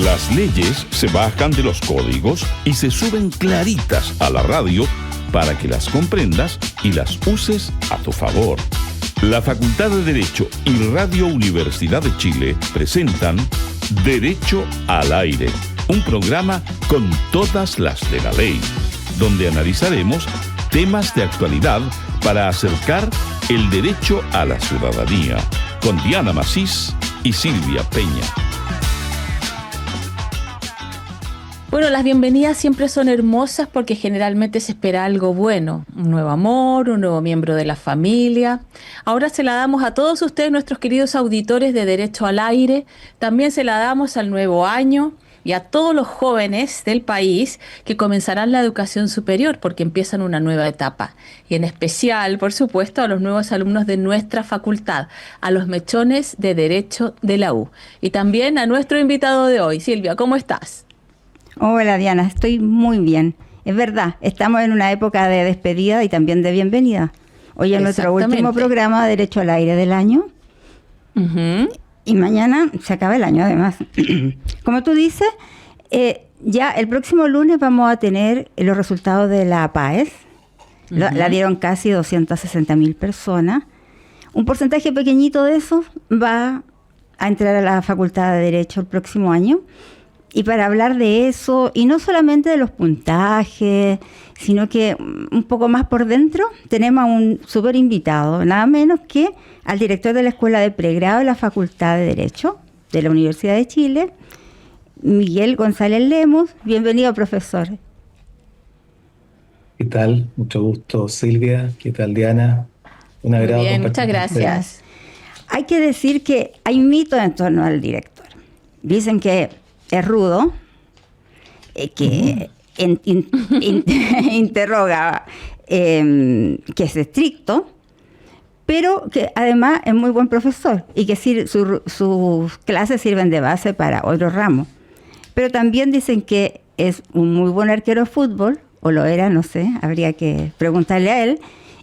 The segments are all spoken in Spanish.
Las leyes se bajan de los códigos y se suben claritas a la radio para que las comprendas y las uses a tu favor. La Facultad de Derecho y Radio Universidad de Chile presentan Derecho al Aire, un programa con todas las de la ley, donde analizaremos temas de actualidad para acercar el derecho a la ciudadanía, con Diana Macís y Silvia Peña. Bueno, las bienvenidas siempre son hermosas porque generalmente se espera algo bueno, un nuevo amor, un nuevo miembro de la familia. Ahora se la damos a todos ustedes, nuestros queridos auditores de Derecho al Aire. También se la damos al nuevo año y a todos los jóvenes del país que comenzarán la educación superior porque empiezan una nueva etapa. Y en especial, por supuesto, a los nuevos alumnos de nuestra facultad, a los mechones de Derecho de la U. Y también a nuestro invitado de hoy. Silvia, ¿cómo estás? Hola Diana, estoy muy bien. Es verdad, estamos en una época de despedida y también de bienvenida. Hoy es nuestro último programa Derecho al Aire del año. Y mañana se acaba el año además. Como tú dices, ya el próximo lunes vamos a tener los resultados de la PAES. La dieron casi 260.000 personas. Un porcentaje pequeñito de eso va a entrar a la Facultad de Derecho el próximo año. Y para hablar de eso, y no solamente de los puntajes, sino que un poco más por dentro, tenemos a un súper invitado, nada menos que al director de la Escuela de Pregrado de la Facultad de Derecho de la Universidad de Chile, Miguel González Lemos. Bienvenido, profesor. ¿Qué tal? Mucho gusto, Silvia. ¿Qué tal, Diana? Un agrado. Muy bien, muchas gracias. Hay que decir que hay mitos en torno al director. Dicen que es rudo, que interroga, que es estricto, pero que además es muy buen profesor y que sus clases sirven de base para otros ramos. Pero también dicen que es un muy buen arquero de fútbol, o lo era, no sé, habría que preguntarle a él,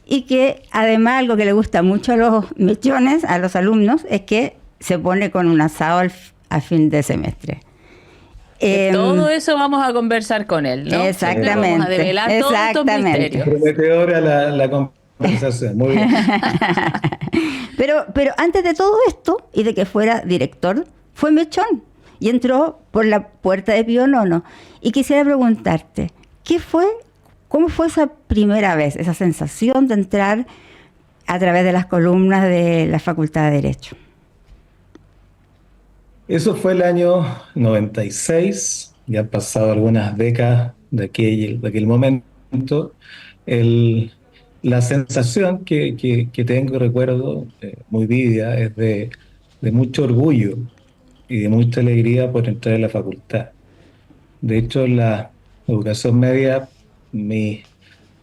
y que además algo que le gusta mucho a los mechones, a los alumnos, es que se pone con un asado a fin de semestre. Todo eso vamos a conversar con él, ¿no? Exactamente. Vamos a develar todos estos misterios. Prometedora la conversación, muy bien. Pero antes de todo esto, y de que fuera director, fue mechón y entró por la puerta de Pío IX. Y quisiera preguntarte, ¿cómo fue esa primera vez, esa sensación de entrar a través de las columnas de la Facultad de Derecho? Eso fue el año 96, ya han pasado algunas décadas de aquel momento. La sensación que tengo, recuerdo, muy vívida, es de mucho orgullo y de mucha alegría por entrar a la facultad. De hecho, en la educación media, mis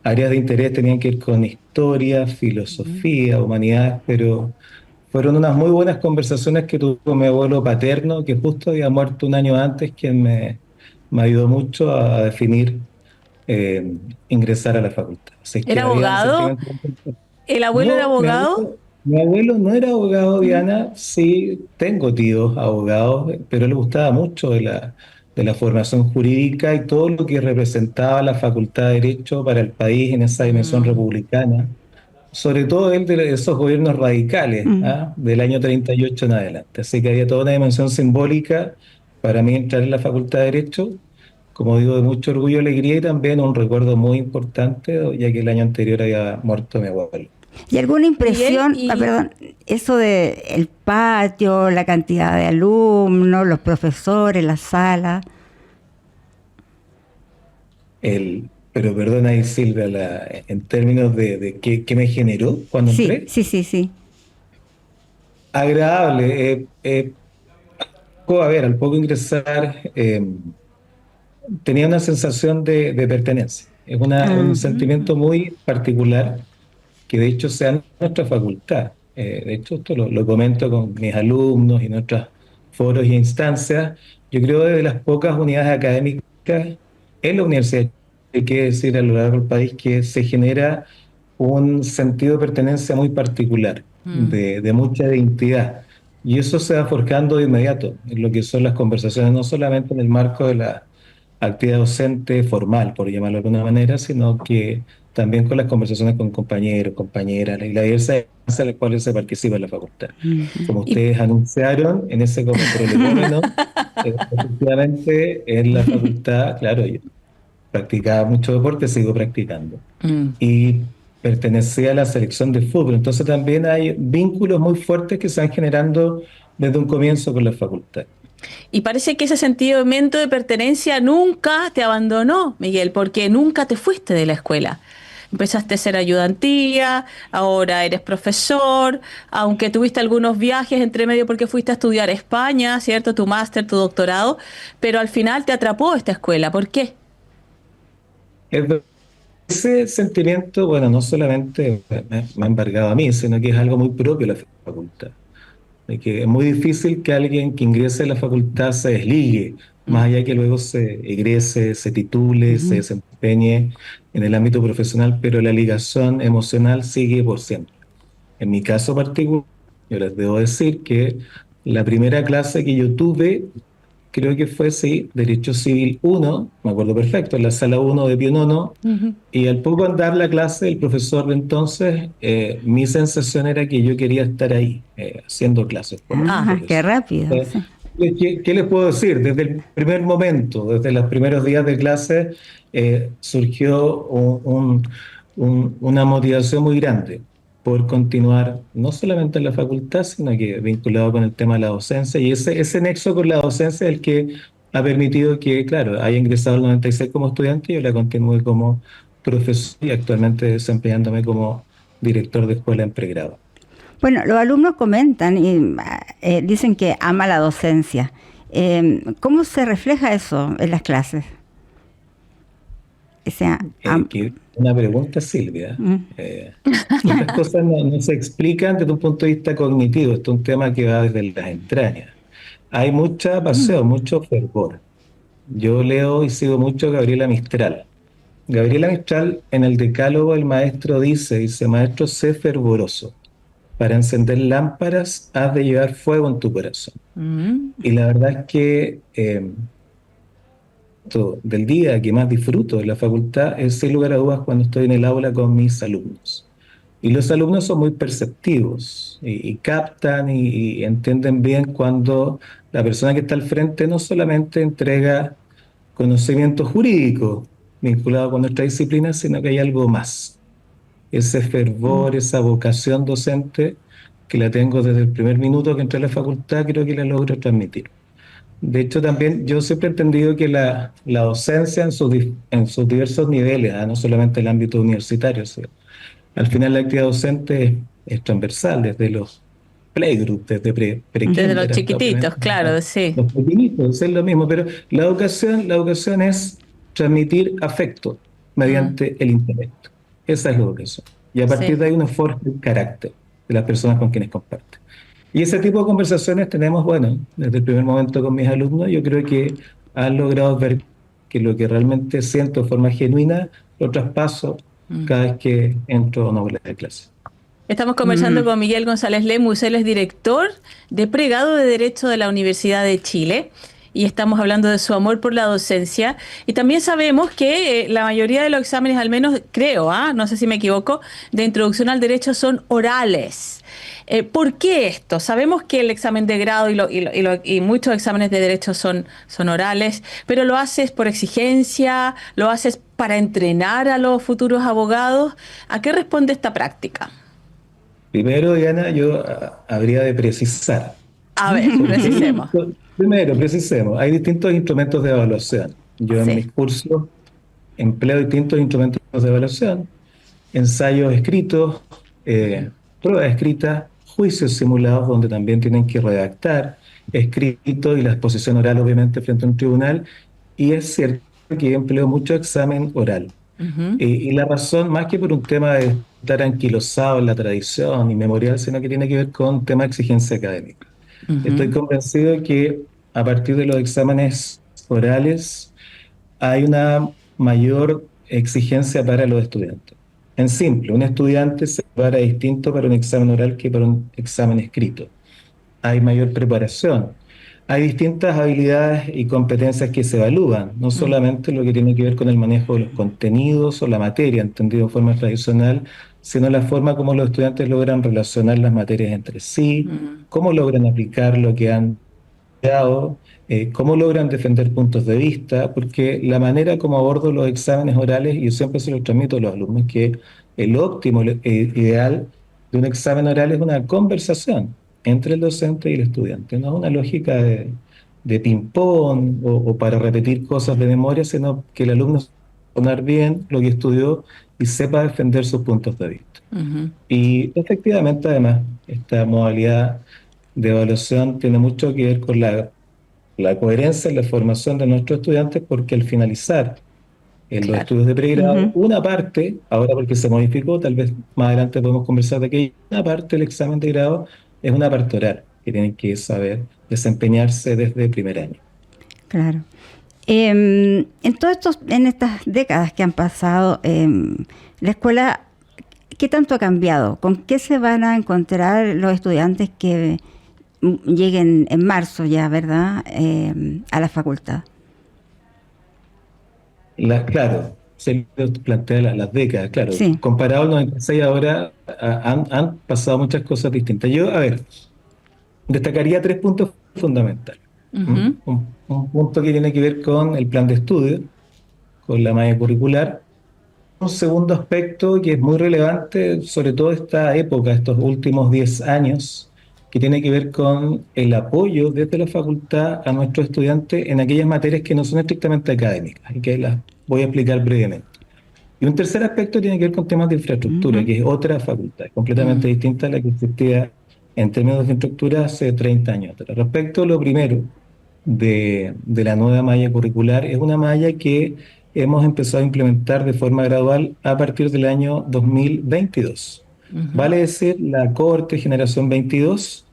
áreas de interés tenían que ir con historia, filosofía, humanidades, pero fueron unas muy buenas conversaciones que tuve con mi abuelo paterno, que justo había muerto un año antes, quien me ayudó mucho a definir ingresar a la facultad. Así que ¿Era abogado? ¿El abuelo era abogado? Mi abuelo no era abogado, Diana. Sí, tengo tíos abogados, pero le gustaba mucho de la formación jurídica y todo lo que representaba la Facultad de Derecho para el país en esa dimensión republicana. Sobre todo él de esos gobiernos radicales, del año 38 en adelante. Así que había toda una dimensión simbólica para mí entrar en la Facultad de Derecho, como digo, de mucho orgullo y alegría, y también un recuerdo muy importante, ya que el año anterior había muerto mi abuelo. ¿Y alguna impresión, eso de el patio, la cantidad de alumnos, los profesores, la sala? Pero perdona ahí, Silvia, en términos de qué me generó cuando entré. Sí. Agradable. Al poco ingresar, tenía una sensación de pertenencia. Es un sentimiento muy particular que de hecho se da en nuestra facultad. De hecho, esto lo comento con mis alumnos y en otros foros y instancias. Yo creo que de las pocas unidades académicas en la universidad, hay que decir a lo largo del país, que se genera un sentido de pertenencia muy particular, de mucha identidad. Y eso se va forjando de inmediato en lo que son las conversaciones, no solamente en el marco de la actividad docente formal, por llamarlo de alguna manera, sino que también con las conversaciones con compañeros, compañeras y la diversa en las cuales se participa en la facultad. Ujú. Como Y, ustedes anunciaron en ese como prolegómeno, efectivamente en la facultad, claro, yo practicaba mucho deporte, sigo practicando. mm. Y pertenecía a la selección de fútbol. Entonces también hay vínculos muy fuertes que se van generando desde un comienzo con la facultad. Y parece que ese sentimiento de pertenencia nunca te abandonó, Miguel, porque nunca te fuiste de la escuela. Empezaste a ser ayudantía, ahora eres profesor, aunque tuviste algunos viajes entre medio porque fuiste a estudiar a España, ¿cierto? Tu máster, tu doctorado, pero al final te atrapó esta escuela. ¿Por qué? Es Ese sentimiento, bueno, no solamente me ha embargado a mí, sino que es algo muy propio de la facultad. De que es muy difícil que alguien que ingrese a la facultad se desligue, más Mm, allá de que luego se egrese, se titule, se Ujú. desempeñe en el ámbito profesional, pero la ligación emocional sigue por siempre. En mi caso particular, yo les debo decir que la primera clase que yo tuve, creo que fue, sí, Derecho Civil uno, me acuerdo perfecto, en la sala uno de Pío Nono, ujú. y al poco andar la clase, el profesor de entonces, mi sensación era que yo quería estar ahí, haciendo clases como Ah, qué profesor. rápido, Eh, sí. ¿Qué les puedo decir? Desde el primer momento, desde los primeros días de clase, surgió una motivación muy grande por continuar, no solamente en la facultad, sino que vinculado con el tema de la docencia. Y ese nexo con la docencia es el que ha permitido que, claro, haya ingresado al 96 como estudiante y yo la continúe como profesor y actualmente desempeñándome como director de escuela en pregrado. Bueno, los alumnos comentan y dicen que ama la docencia. ¿Cómo se refleja eso en las clases? O sea, Una pregunta, Silvia. mm, Estas cosas no se explican desde un punto de vista cognitivo. Esto es un tema que va desde las entrañas. Hay mucha pasión, mucho fervor. Yo leo y sigo mucho a Gabriela Mistral. Gabriela Mistral, en el Decálogo, el maestro dice, maestro, sé fervoroso. Para encender lámparas has de llevar fuego en tu corazón. Mm. Y la verdad es que del día que más disfruto de la facultad es, sin lugar a dudas, cuando estoy en el aula con mis alumnos. Y los alumnos son muy perceptivos y captan y entienden bien cuando la persona que está al frente no solamente entrega conocimiento jurídico vinculado con nuestra disciplina, sino que hay algo más. Ese mm. fervor, esa vocación docente que la tengo desde el primer minuto que entré a la facultad, creo que la logro transmitir. De hecho, también yo siempre he entendido que la docencia en sus diversos niveles, no solamente el ámbito universitario, ¿sí? Al final la actividad docente es transversal, desde los playgroups, desde Desde los pre-kinder hasta chiquititos, obviamente claro, sí. los pequeñitos, es lo mismo, pero la educación es transmitir afecto Mm, mediante el intelecto. Esa es la educación. Y a partir sí. de ahí uno forja el carácter de las personas con quienes comparte. Y ese tipo de conversaciones tenemos, bueno, desde el primer momento con mis alumnos, yo creo que han logrado ver que lo que realmente siento de forma genuina lo traspaso Mm. cada vez que entro a una aula de clase. Estamos conversando Mm. con Miguel González Lemus, él es director de pregrado de Derecho de la Universidad de Chile y estamos hablando de su amor por la docencia. Y también sabemos que la mayoría de los exámenes, al menos creo, no sé si me equivoco, de introducción al derecho son orales. ¿Por qué esto? Sabemos que el examen de grado y muchos exámenes de derecho son orales, pero lo haces por exigencia, lo haces para entrenar a los futuros abogados. ¿A qué responde esta práctica? Primero, Diana, yo habría de precisar, A ver, porque precisemos. primero, precisemos, hay distintos instrumentos de evaluación. Yo en Sí. mis cursos empleo distintos instrumentos de evaluación, ensayos escritos, pruebas escritas, juicios simulados donde también tienen que redactar escrito y la exposición oral obviamente frente a un tribunal. Y es cierto que empleo mucho examen oral. Ujú, Y la razón, más que por un tema de estar anquilosado en la tradición y memorial, sino que tiene que ver con un tema de exigencia académica. Estoy ujú. convencido de que a partir de los exámenes orales hay una mayor exigencia para los estudiantes. En simple, un estudiante se prepara distinto para un examen oral que para un examen escrito. hay mayor preparación. Hay distintas habilidades y competencias que se evalúan, no solamente lo que tiene que ver con el manejo de los contenidos o la materia, entendido de forma tradicional, sino la forma como los estudiantes logran relacionar las materias entre sí, cómo logran aplicar lo que han estudiado, cómo logran defender puntos de vista, porque la manera como abordo los exámenes orales, y yo siempre se los transmito a los alumnos, que el óptimo, ideal de un examen oral es una conversación entre el docente y el estudiante, no es una lógica de ping-pong o para repetir cosas de memoria, sino que el alumno sepa poner bien lo que estudió y sepa defender sus puntos de vista. Y efectivamente, además, esta modalidad de evaluación tiene mucho que ver con la coherencia en la formación de nuestros estudiantes, porque al finalizar en los estudios de pregrado, una parte, ahora porque se modificó, tal vez más adelante podemos conversar de que una parte del examen de grado es una parte oral, que tienen que saber desempeñarse desde el primer año. Claro. En estas décadas que han pasado, la escuela, ¿qué tanto ha cambiado? ¿Con qué se van a encontrar los estudiantes que lleguen en marzo ya, verdad, a la facultad? Claro, se plantea las décadas, claro. Sí. Comparado al 96 ahora, han pasado muchas cosas distintas. Yo, a ver, destacaría 3 puntos fundamentales. Un punto que tiene que ver con el plan de estudio, con la malla curricular. Un segundo aspecto que es muy relevante, sobre todo esta época, estos últimos 10 años, que tiene que ver con el apoyo desde la facultad a nuestros estudiantes en aquellas materias que no son estrictamente académicas, y que las voy a explicar brevemente. Y un tercer aspecto tiene que ver con temas de infraestructura, que es otra facultad, completamente distinta a la que existía en términos de infraestructura hace 30 años atrás. Respecto a lo primero de la nueva malla curricular, es una malla que hemos empezado a implementar de forma gradual a partir del año 2022. Vale decir, la cohorte generación 22,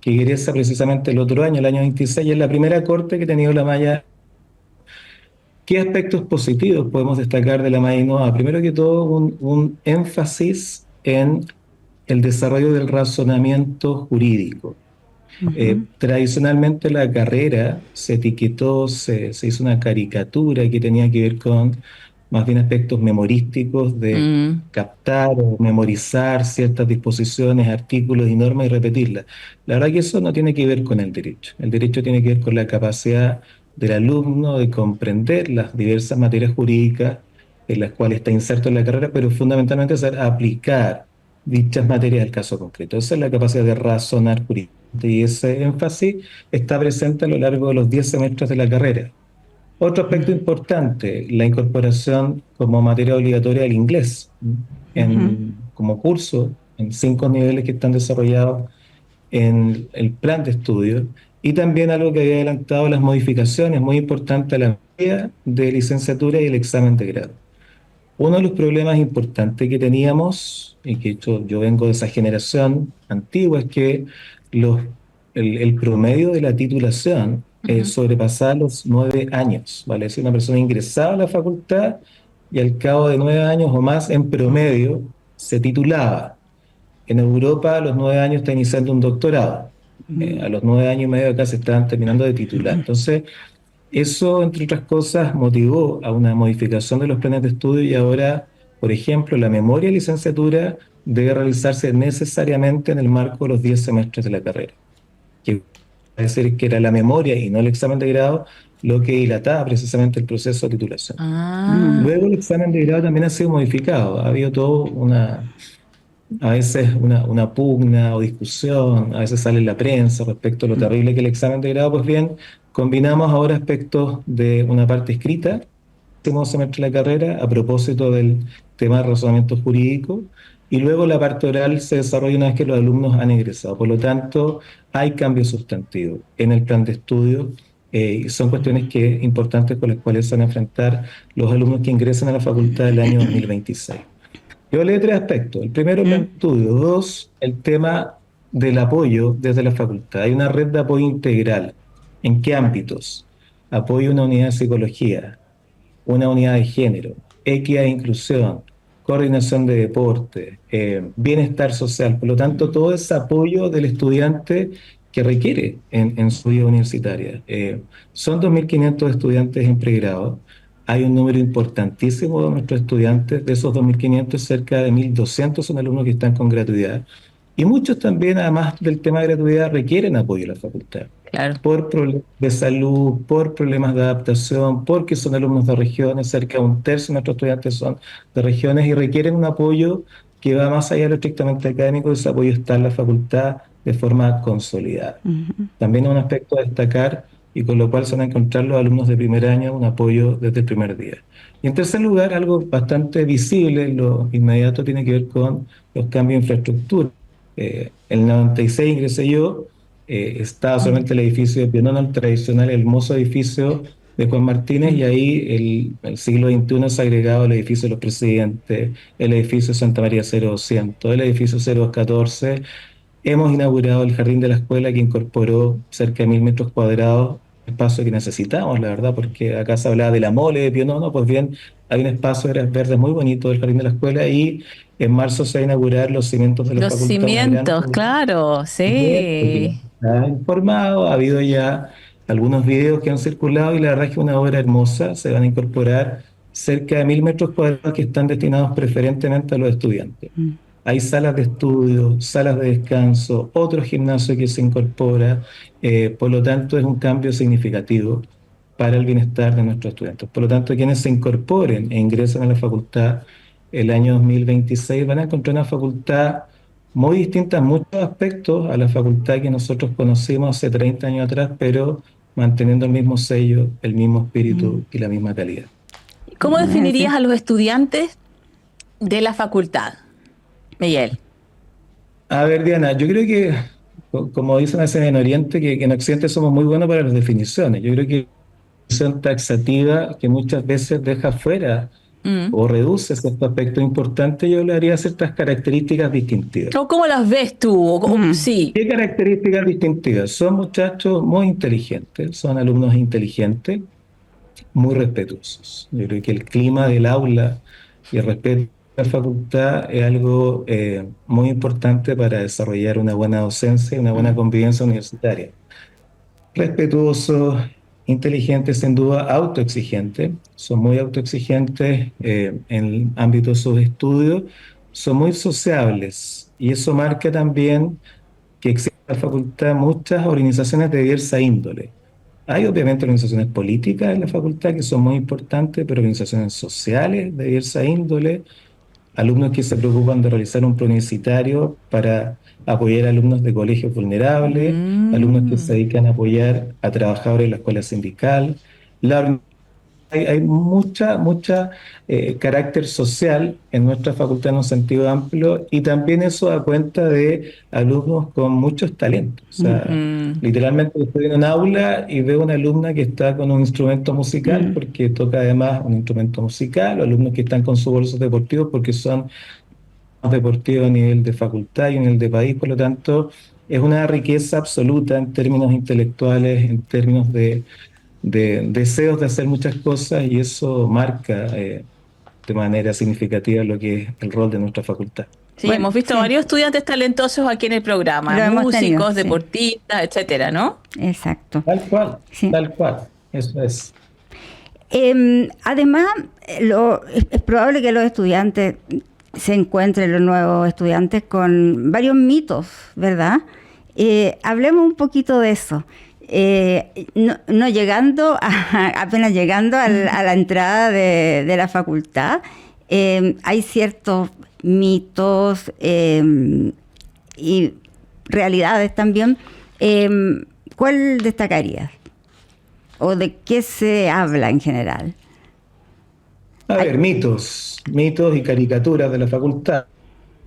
que egresa precisamente el otro año, el año 26, es la primera cohorte que ha tenido la malla. ¿Qué aspectos positivos podemos destacar de la malla Innova? Primero que todo, un énfasis en el desarrollo del razonamiento jurídico. Tradicionalmente la carrera se etiquetó, se hizo una caricatura que tenía que ver con más bien aspectos memorísticos de captar o memorizar ciertas disposiciones, artículos y normas y repetirlas. La verdad que eso no tiene que ver con el derecho. El derecho tiene que ver con la capacidad del alumno de comprender las diversas materias jurídicas en las cuales está inserto en la carrera, pero fundamentalmente saber aplicar dichas materias al caso concreto. Esa es la capacidad de razonar jurídicamente, y ese énfasis está presente a lo largo de los 10 semestres de la carrera. Otro aspecto importante, la incorporación como materia obligatoria del inglés como curso en 5 niveles que están desarrollados en el plan de estudio, y también algo que había adelantado, las modificaciones muy importantes a la materia de licenciatura y el examen de grado. Uno de los problemas importantes que teníamos, y que yo vengo de esa generación antigua, es que el promedio de la titulación sobrepasaba los 9 años, ¿vale? Es decir, una persona ingresaba a la facultad y al cabo de 9 años o más, en promedio, se titulaba. En Europa, a los 9 años está iniciando un doctorado. A los 9 años y medio acá se estaban terminando de titular. Entonces, eso, entre otras cosas, motivó a una modificación de los planes de estudio, y ahora, por ejemplo, la memoria de licenciatura debe realizarse necesariamente en el marco de los 10 semestres de la carrera. Que es decir, que era la memoria y no el examen de grado lo que dilataba precisamente el proceso de titulación. Luego el examen de grado también ha sido modificado. Ha habido a veces una pugna o discusión, a veces sale en la prensa respecto a lo terrible que es el examen de grado. Pues bien, combinamos ahora aspectos de una parte escrita, último semestre de la carrera, a propósito del tema de razonamiento jurídico, y luego la parte oral se desarrolla una vez que los alumnos han egresado. Por lo tanto, hay cambios sustantivos en el plan de estudio, y son cuestiones importantes con las cuales se van a enfrentar los alumnos que ingresen a la facultad del año 2026. Yo leí 3 aspectos. El primero, el plan de estudio. 2, el tema del apoyo desde la facultad. Hay una red de apoyo integral. ¿En qué ámbitos? Apoyo a una unidad de psicología, una unidad de género, equidad e inclusión, coordinación de deporte, bienestar social. Por lo tanto, todo ese apoyo del estudiante que requiere en su vida universitaria. Son 2.500 estudiantes en pregrado. Hay un número importantísimo de nuestros estudiantes. De esos 2.500, cerca de 1.200 son alumnos que están con gratuidad. Y muchos también, además del tema de gratuidad, requieren apoyo de la facultad. Claro. Por problemas de salud, por problemas de adaptación, porque son alumnos de regiones. Cerca de un tercio de nuestros estudiantes son de regiones y requieren un apoyo que va más allá de lo estrictamente académico. Ese apoyo está en la facultad de forma consolidada. También es un aspecto a destacar, y con lo cual se van a encontrar los alumnos de primer año un apoyo desde el primer día. Y en tercer lugar, algo bastante visible en lo inmediato tiene que ver con los cambios de infraestructura. En el 96 ingresé yo, estaba solamente el edificio de Pío IX, el tradicional, el hermoso edificio de Juan Martínez, y ahí el siglo XXI se ha agregado el edificio de los presidentes, el edificio Santa María 0200, el edificio 0214. Hemos inaugurado el jardín de la escuela, que incorporó cerca de 1.000 metros cuadrados, espacio que necesitamos, la verdad, porque acá se hablaba de la mole de Pío IX. Pues bien, hay un espacio verde muy bonito del jardín de la escuela, y en marzo se va a inaugurar los cimientos de la Los facultad. cimientos, claro, sí. Está informado, ha habido ya algunos videos que han circulado, y la verdad es que es una obra hermosa. Se van a incorporar cerca de 1.000 metros cuadrados que están destinados preferentemente a los estudiantes. Hay salas de estudio, salas de descanso, otro gimnasio que se incorpora. Por lo tanto, es un cambio significativo para el bienestar de nuestros estudiantes. Por lo tanto, quienes se incorporen e ingresen a la facultad el año 2026 van a encontrar una facultad muy distinta en muchos aspectos a la facultad que nosotros conocimos hace 30 años atrás, pero manteniendo el mismo sello, el mismo espíritu y la misma calidad. ¿Cómo definirías a los estudiantes de la facultad, Miguel? A ver, Diana, yo creo que, como dicen a veces en Oriente, que en Occidente somos muy buenos para las definiciones. Yo creo que definición taxativa que muchas veces deja fuera o reduce cierto aspecto importante, yo le daría ciertas características distintivas. ¿O cómo las ves tú? Sí. ¿Qué características distintivas? Son muchachos muy inteligentes, son alumnos inteligentes, muy respetuosos. Yo creo que el clima del aula y el respeto a la facultad es algo muy importante para desarrollar una buena docencia y una buena convivencia universitaria. Respetuosos, inteligentes, sin duda, autoexigentes. Son muy autoexigentes en el ámbito de sus estudios. Son muy sociables, y eso marca también que existe en la facultad muchas organizaciones de diversa índole. Hay obviamente organizaciones políticas en la facultad que son muy importantes, pero organizaciones sociales de diversa índole, alumnos que se preocupan de realizar un preuniversitario para apoyar a alumnos de colegios vulnerables, alumnos que se dedican a apoyar a trabajadores de la escuela sindical. Hay mucha carácter social en nuestra facultad en un sentido amplio, y también eso da cuenta de alumnos con muchos talentos. O sea, literalmente estoy en un aula y veo una alumna que está con un instrumento musical porque toca además un instrumento musical, o alumnos que están con sus bolsos deportivos porque son deportivos a nivel de facultad y a nivel de país. Por lo tanto, es una riqueza absoluta en términos intelectuales, en términos de deseos de hacer muchas cosas, y eso marca de manera significativa lo que es el rol de nuestra facultad. Sí, bueno, hemos visto varios estudiantes talentosos aquí en el programa, músicos, deportistas, etcétera, ¿no? Exacto. Tal cual, tal cual, eso es. Además, es probable que los estudiantes se encuentren, los nuevos estudiantes, con varios mitos, ¿verdad? Hablemos un poquito de eso. Apenas llegando a la entrada de la facultad, hay ciertos mitos y realidades también. ¿Cuál destacarías? ¿O de qué se habla en general? A ver, mitos y caricaturas de la facultad.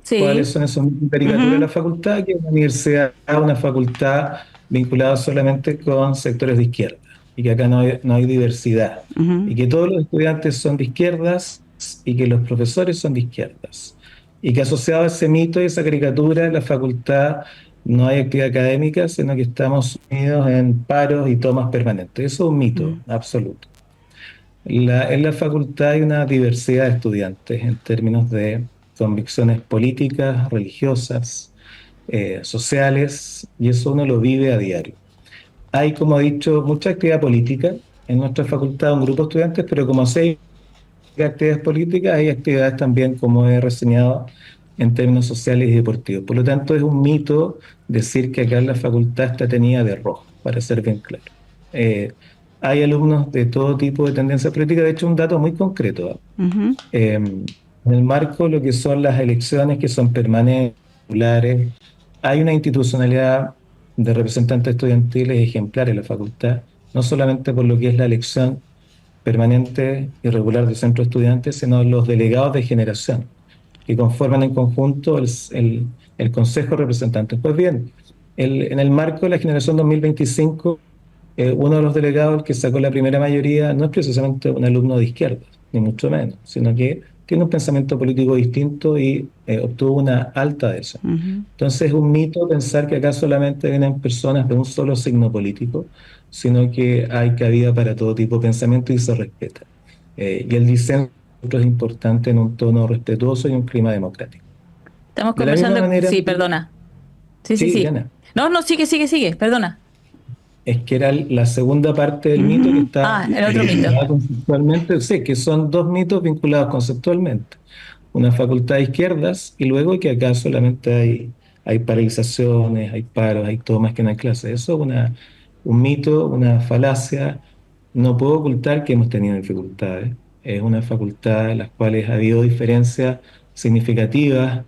Sí. ¿Cuáles son esos mitos y caricaturas de la facultad? Que una universidad, una facultad vinculada solamente con sectores de izquierda, y que acá no hay diversidad, y que todos los estudiantes son de izquierdas, y que los profesores son de izquierdas, y que asociado a ese mito y esa caricatura, en la facultad no hay actividad académica, sino que estamos sumidos en paros y tomas permanentes. Eso es un mito absoluto. En la facultad hay una diversidad de estudiantes en términos de convicciones políticas, religiosas, sociales, y eso uno lo vive a diario. Hay, como he dicho, mucha actividad política en nuestra facultad, un grupo de estudiantes, pero como sé actividades políticas, hay actividades también, como he reseñado, en términos sociales y deportivos. Por lo tanto, es un mito decir que acá en la facultad está teñida de rojo, para ser bien claro. Eh, Hay alumnos de todo tipo de tendencia política, de hecho, un dato muy concreto. Ujú. En el marco de lo que son las elecciones, que son permanentes, populares, hay una institucionalidad de representantes estudiantiles ejemplar en la facultad, no solamente por lo que es la elección permanente y regular del centro de estudiantes, sino los delegados de generación, que conforman en conjunto el Consejo de Representantes. Pues bien, en el marco de la generación 2025, uno de los delegados, el que sacó la primera mayoría, no es precisamente un alumno de izquierda, ni mucho menos, sino que tiene un pensamiento político distinto y obtuvo una alta de eso. Ujú. Entonces es un mito pensar que acá solamente vienen personas de un solo signo político, sino que hay cabida para todo tipo de pensamiento y se respeta. Y el disenso es importante en un tono respetuoso y un clima democrático. Estamos De la misma conversando. manera, Sí, perdona. Sí, sí, sí, sí. Diana, No, no, sigue, perdona. es que era la segunda parte del mito que Ujú. está Ah, el otro mito. vinculada conceptualmente, sí, que son dos mitos vinculados conceptualmente. Una facultad de izquierdas y luego que acá solamente hay paralizaciones, hay paros, hay tomas que no hay clases. Eso es un mito, una falacia. No puedo ocultar que hemos tenido dificultades. Es una facultad en las cuales ha habido diferencias significativas,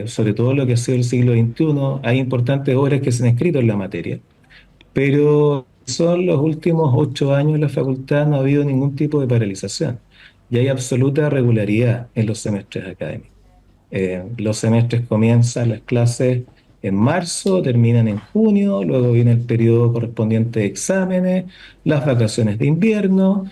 sobre todo lo que ha sido el siglo XXI. Hay importantes obras que se han escrito en la materia, pero son los últimos 8 años en la facultad no ha habido ningún tipo de paralización y hay absoluta regularidad en los semestres académicos. Los semestres comienzan las clases en marzo, terminan en junio, luego viene el periodo correspondiente de exámenes, las vacaciones de invierno.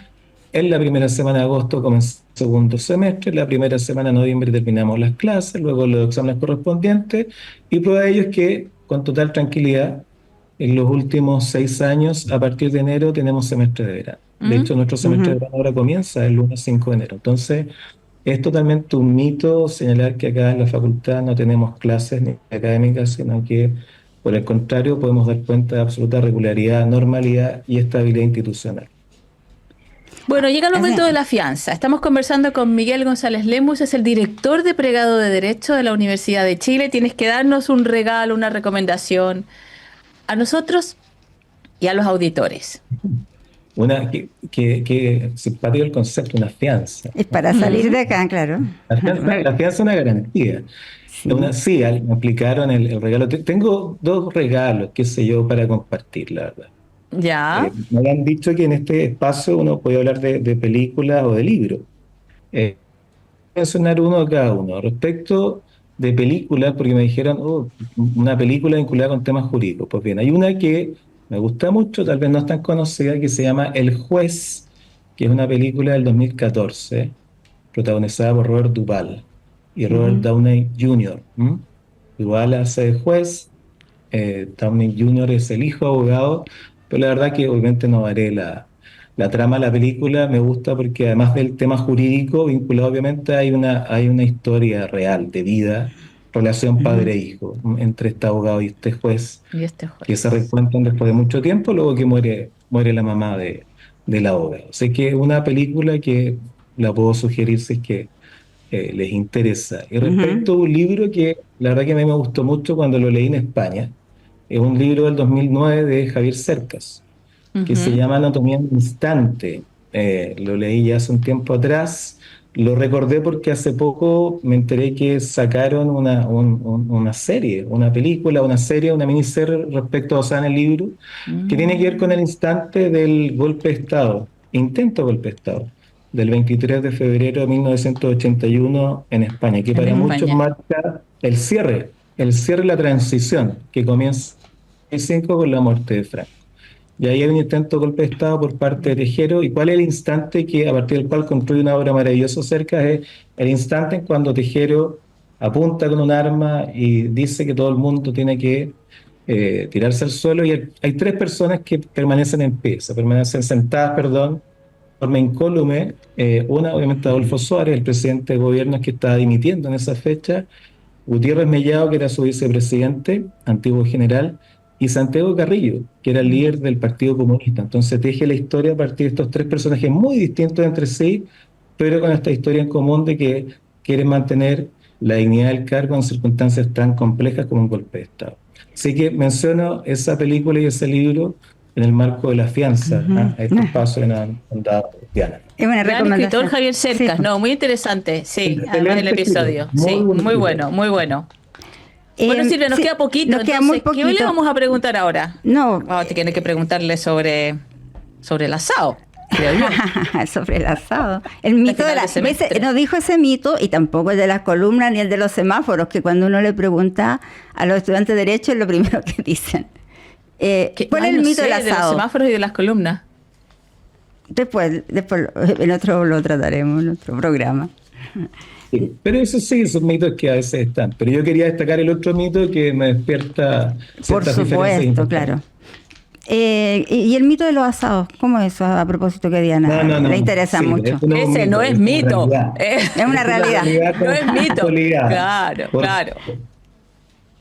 En la primera semana de agosto comienza el segundo semestre, la primera semana de noviembre terminamos las clases, luego los exámenes correspondientes, y prueba de ello es que con total tranquilidad, en los últimos 6 años, a partir de enero, tenemos semestre de verano. De ¿Mm? hecho, nuestro semestre de Ujú. verano ahora comienza el lunes 5 de enero. Entonces, es totalmente un mito señalar que acá en la facultad no tenemos clases ni académicas, sino que, por el contrario, podemos dar cuenta de absoluta regularidad, normalidad y estabilidad institucional. Bueno, llega el momento de Ese- la fianza. Estamos conversando con Miguel González Lemus, es el director de pregrado de Derecho de la Universidad de Chile. Tienes que darnos un regalo, una recomendación a nosotros y a los auditores. Que simpático el concepto, una fianza. Es para salir de acá, claro. La fianza es una garantía. Sí. Sí, me aplicaron el regalo. Tengo dos regalos, qué sé yo, para compartir, la verdad. Ya. Me habían dicho que en este espacio uno puede hablar de películas o de libros. Voy a mencionar uno de cada uno. Respecto de películas, porque me dijeron, oh, una película vinculada con temas jurídicos. Pues bien, hay una que me gusta mucho, tal vez no es tan conocida, que se llama El Juez, que es una película del 2014, protagonizada por Robert Duvall y Robert Ujú. Downey Jr. Duvall hace de juez, Downey Jr. es el hijo abogado, pero la verdad que obviamente no haré la trama de la película. Me gusta porque además del tema jurídico vinculado, obviamente hay una historia real de vida, relación Ujú. padre-hijo, entre este abogado y este juez, Y este que se juez. reencuentran después de mucho tiempo, luego que muere la mamá del abogado. Así que es una película que la puedo sugerir si es que les interesa. Y Ujú. respecto a un libro que la verdad que a mí me gustó mucho cuando lo leí en España, es un libro del 2009 de Javier Cercas, que se Ujú. llama Anatomía en un instante. Lo leí ya hace un tiempo atrás. Lo recordé porque hace poco me enteré que sacaron una serie, una película, una serie, una miniserie respecto a en el libro, que tiene que ver con el Mm. instante del golpe de Estado, intento golpe de Estado, del 23 de febrero de 1981 en España, que En para muchos España. marca el cierre y la transición que comienza el 5 con la muerte de Franco. Y ahí hay un intento de golpe de Estado por parte de Tejero. ¿Y cuál es el instante que, a partir del cual construye una obra maravillosa cerca? Es el instante en cuando Tejero apunta con un arma y dice que todo el mundo tiene que tirarse al suelo. Y hay tres personas que permanecen en pie, se permanecen sentadas, perdón, de forma incólume. Una, obviamente, Adolfo Suárez, el presidente de gobierno que estaba dimitiendo en esa fecha, Gutiérrez Mellado, que era su vicepresidente, antiguo general, y Santiago Carrillo, que era el líder del Partido Comunista. Entonces teje la historia a partir de estos tres personajes muy distintos entre sí, pero con esta historia en común de que quieren mantener la dignidad del cargo en circunstancias tan complejas como un golpe de Estado. Así que menciono esa película y ese libro en el marco de la fianza a estos pasos en la dado Diana. Es una Gran escritor Javier Cercas, no, muy interesante, sí, además del episodio. Sí, muy bueno, muy bueno. Bueno, Silvia, nos queda poquito, nos queda muy poquito. ¿Qué le vamos a preguntar ahora? No. Vamos a tener que preguntarle sobre el asado, creo yo. Sobre el asado. El mito de la... No dijo ese mito, y tampoco el de las columnas ni el de los semáforos, que cuando uno le pregunta a los estudiantes de Derecho es lo primero que dicen. ¿Cuál es el mito del asado? De los semáforos y de las columnas. Después en otro lo trataremos, en otro programa. Sí, pero eso sí, son mitos que a veces están. Pero yo quería destacar el otro mito que me despierta por supuesto, claro. Y el mito de los asados, ¿cómo es eso? A propósito que Diana le interesa mucho. Ese no es mito. Es una realidad. No es mito. Claro.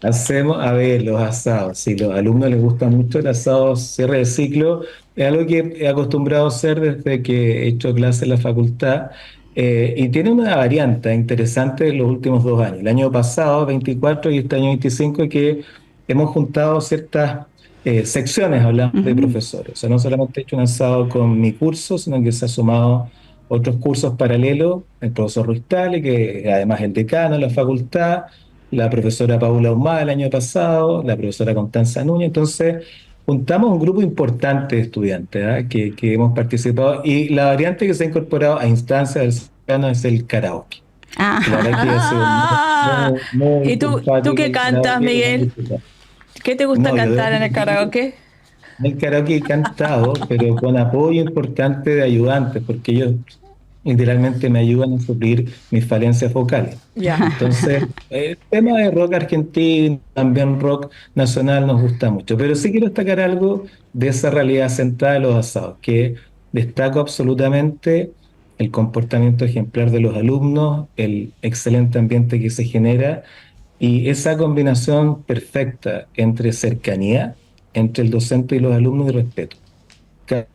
Hacemos, a ver, los asados. Si los alumnos les gusta mucho el asado cierre de ciclo, es algo que he acostumbrado a hacer desde que he hecho clases en la facultad. Y tiene una variante interesante en los últimos 2 años. El año pasado, 24, y este año 25, que hemos juntado ciertas secciones hablando de profesores. O sea, no solamente he hecho un asado con mi curso, sino que se ha sumado otros cursos paralelos, el profesor Ruiz Tale, que además es el decano de la facultad, la profesora Paula Ahumada el año pasado, la profesora Constanza Núñez. Entonces, juntamos un grupo importante de estudiantes que hemos participado, y la variante que se ha incorporado a instancias del ciudadano es el karaoke. ¿Y tú qué cantas, Miguel? ¿Qué te gusta cantar en el karaoke? En el karaoke he cantado, pero con apoyo importante de ayudantes, porque ellos literalmente me ayudan a suplir mis falencias vocales. Entonces, el tema de rock argentino, también rock nacional nos gusta mucho. Pero sí quiero destacar algo de esa realidad sentada de los asados, que destaco absolutamente el comportamiento ejemplar de los alumnos, el excelente ambiente que se genera y esa combinación perfecta entre cercanía, entre el docente y los alumnos, y respeto. Es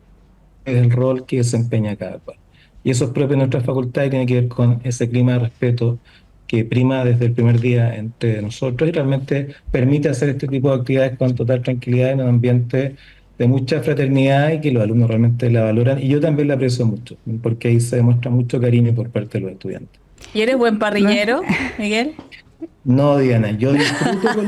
el rol que desempeña cada cual. Y eso es propio de nuestra facultad y tiene que ver con ese clima de respeto que prima desde el primer día entre nosotros y realmente permite hacer este tipo de actividades con total tranquilidad en un ambiente de mucha fraternidad y que los alumnos realmente la valoran. Y yo también la aprecio mucho, porque ahí se demuestra mucho cariño por parte de los estudiantes. ¿Y eres buen parrillero, Miguel? No, Diana, yo disfruto con...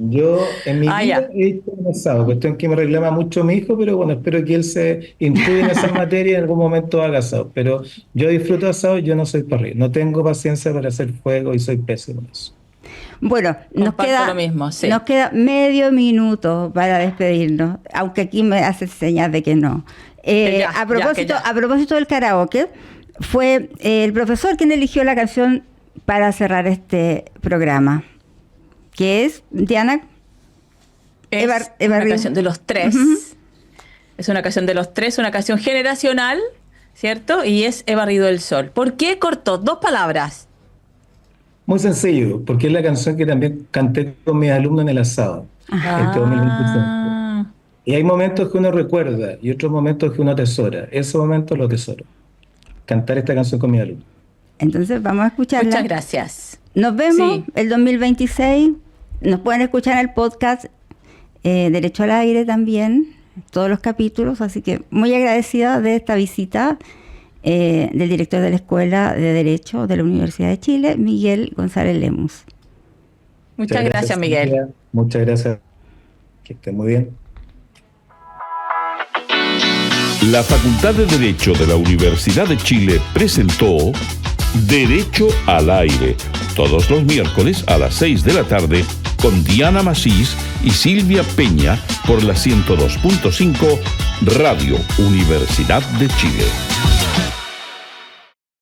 Yo en mi vida he hecho un asado, cuestión que me reclama mucho mi hijo, pero bueno, espero que él se instruya en esas materias y en algún momento haga asado. Pero yo disfruto de asado, yo no soy parrillero, no tengo paciencia para hacer fuego y soy pésimo en eso. Bueno, nos queda medio minuto para despedirnos, aunque aquí me hace señas de que no. A propósito del karaoke, fue el profesor quien eligió la canción para cerrar este programa. ¿Qué es, Diana? Es una canción de los tres. Es una canción de los tres, una canción generacional, ¿cierto? Y es He barrido el sol. ¿Por qué cortó? 2 palabras. Muy sencillo, porque es la canción que también canté con mis alumnos en el asado. Este 2025. Y hay momentos que uno recuerda y otros momentos que uno atesora. Esos momentos los atesoro. Cantar esta canción con mis alumnos. Entonces vamos a escucharla. Muchas gracias. Nos vemos el 2026. Nos pueden escuchar en el podcast Derecho al Aire también, todos los capítulos. Así que muy agradecida de esta visita del director de la Escuela de Derecho de la Universidad de Chile, Miguel González Lemus. Muchas gracias, Miguel. Muchas gracias. Que esté muy bien. La Facultad de Derecho de la Universidad de Chile presentó Derecho al Aire, todos los miércoles a las 6 de la tarde con Diana Masís y Silvia Peña por la 102.5 Radio Universidad de Chile.